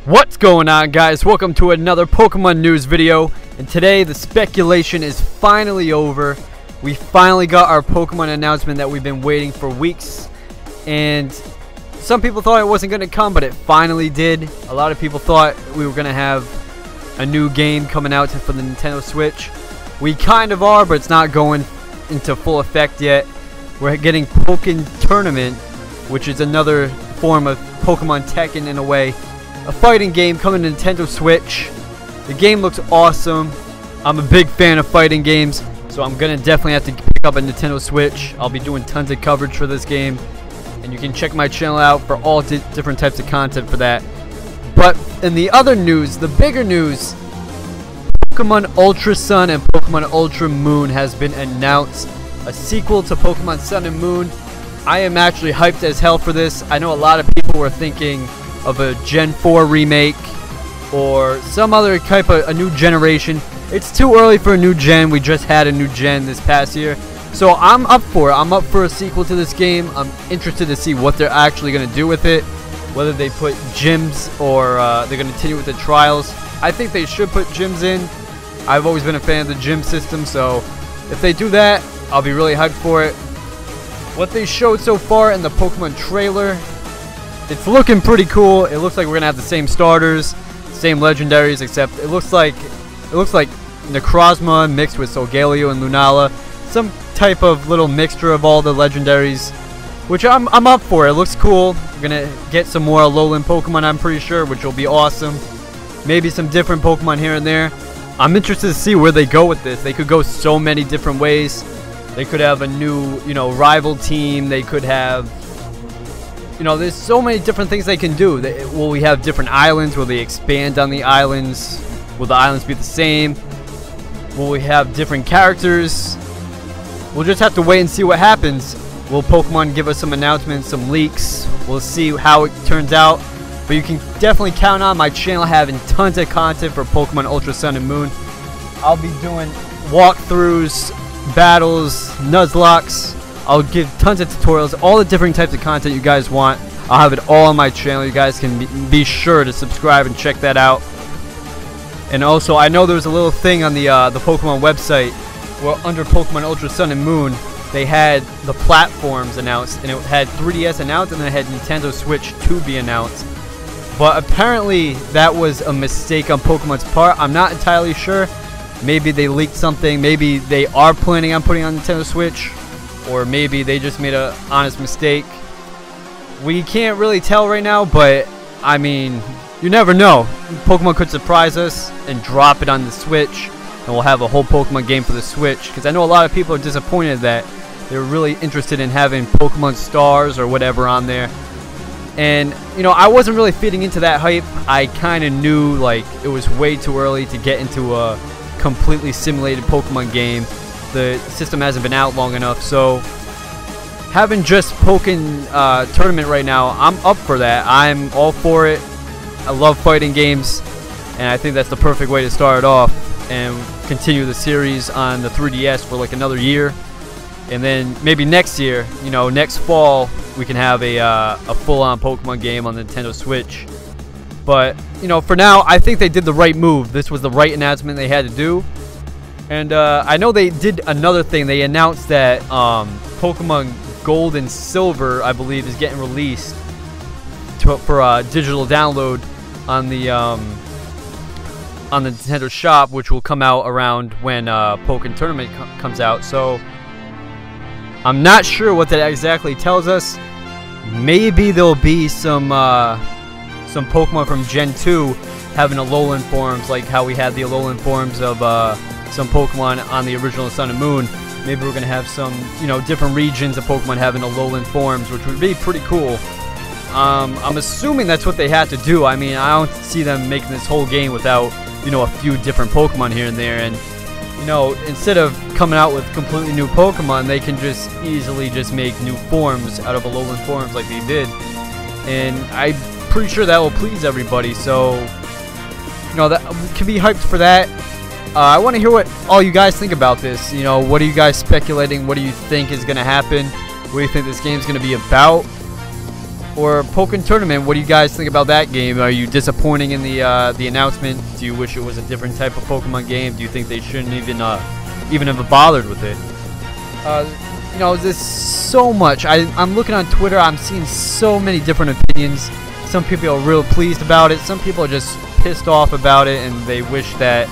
What's going on, guys? Welcome to another Pokemon news video, and today the speculation is finally over. We finally got our Pokemon announcement that we've been waiting for weeks, and some people thought it wasn't going to come, but it finally did. A lot of people thought we were going to have a new game coming out for the Nintendo Switch. We kind of are, but it's not going into full effect yet. We're getting Pokkén Tournament, which is another form of Pokemon Tekken in a way. A fighting game coming to Nintendo Switch. The game looks awesome. I'm a big fan of fighting games, so I'm gonna definitely have to pick up a Nintendo Switch. I'll be doing tons of coverage for this game, and you can check my channel out for all different types of content for that. But in the other news, the bigger news, Pokemon Ultra Sun and Pokemon Ultra Moon has been announced. A sequel to Pokemon Sun and Moon. I am actually hyped as hell for this. I know a lot of people were thinking of a Gen 4 remake or some other type of a new generation. It's too early for a new gen. We just had a new gen this past year, so I'm up for it. I'm up for a sequel to this game. I'm interested to see what they're actually going to do with it, whether they put gyms or they're going to continue with the trials. I think they should put gyms in. I've always been a fan of the gym system, so if they do that, I'll be really hyped for it. What they showed so far in the Pokemon trailer, it's looking pretty cool. It looks like we're gonna have the same starters, same legendaries, except it looks like Necrozma mixed with Solgaleo and Lunala, some type of little mixture of all the legendaries, which I'm up for. It looks cool. We're gonna get some more Alolan Pokemon, I'm pretty sure, which will be awesome. Maybe some different Pokemon here and there. I'm interested to see where they go with this. They could go so many different ways. They could have a new, rival team. They could have, there's so many different things they can do. Will we have different islands? Will they expand on the islands? Will the islands be the same? Will we have different characters? We'll just have to wait and see what happens. Will Pokemon give us some announcements, some leaks? We'll see how it turns out. But you can definitely count on my channel having tons of content for Pokemon Ultra Sun and Moon. I'll be doing walkthroughs, battles, Nuzlocks. I'll give tons of tutorials, all the different types of content you guys want. I'll have it all on my channel. You guys can be sure to subscribe and check that out. And also, I know there was a little thing on the Pokemon website where under Pokemon Ultra Sun and Moon, they had the platforms announced, and it had 3DS announced, and then it had Nintendo Switch to be announced. But apparently, that was a mistake on Pokemon's part. I'm not entirely sure. Maybe they leaked something. Maybe they are planning on putting on Nintendo Switch. Or maybe they just made an honest mistake. We can't really tell right now, but I mean, you never know. Pokemon could surprise us and drop it on the Switch, and we'll have a whole Pokemon game for the Switch. Because I know a lot of people are disappointed that they're really interested in having Pokemon Stars or whatever on there. And, I wasn't really feeding into that hype. I kind of knew, like, it was way too early to get into a completely simulated Pokemon game. The system hasn't been out long enough, so having just Pokkén Tournament right now, I'm up for that. I'm all for it. I love fighting games, and I think that's the perfect way to start it off and continue the series on the 3DS for like another year. And then maybe next year, next fall, we can have a full-on Pokemon game on the Nintendo Switch. But, for now, I think they did the right move. This was the right announcement they had to do. And I know they did another thing. They announced that Pokemon Gold and Silver, I believe, is getting released for digital download on the Nintendo Shop, which will come out around when Pokkén Tournament comes out. So I'm not sure what that exactly tells us. Maybe there'll be some Pokemon from Gen 2 having Alolan forms, like how we had the Alolan forms of some Pokemon on the original Sun and Moon. Maybe we're going to have some, different regions of Pokemon having Alolan forms, which would be pretty cool. I'm assuming that's what they had to do. I mean, I don't see them making this whole game without, a few different Pokemon here and there. And, instead of coming out with completely new Pokemon, they can just easily just make new forms out of Alolan forms like they did. And I'm pretty sure that will please everybody. So, that can be hyped for that. I want to hear what all you guys think about this. What are you guys speculating? What do you think is going to happen? What do you think this game is going to be about? or Pokkén Tournament. What do you guys think about that game? Are you disappointing in the announcement? Do you wish it was a different type of Pokemon game? Do you think they shouldn't even have bothered with it? You know, there's so much. I'm looking on Twitter. I'm seeing so many different opinions. Some people are real pleased about it. Some people are just pissed off about it, and they wish that,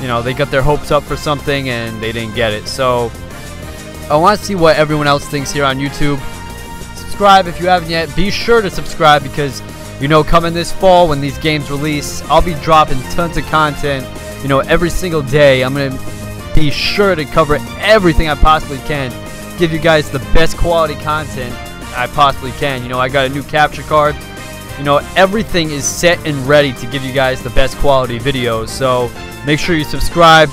you know, they got their hopes up for something and they didn't get it. So I want to see what everyone else thinks here on YouTube. Subscribe if you haven't yet. Be sure to subscribe because, you know, coming this fall when these games release, I'll be dropping tons of content, you know, every single day. I'm going to be sure to cover everything I possibly can. Give you guys the best quality content I possibly can. You know, I got a new capture card. You know, everything is set and ready to give you guys the best quality videos. So make sure you subscribe,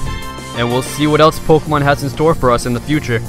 and we'll see what else Pokemon has in store for us in the future.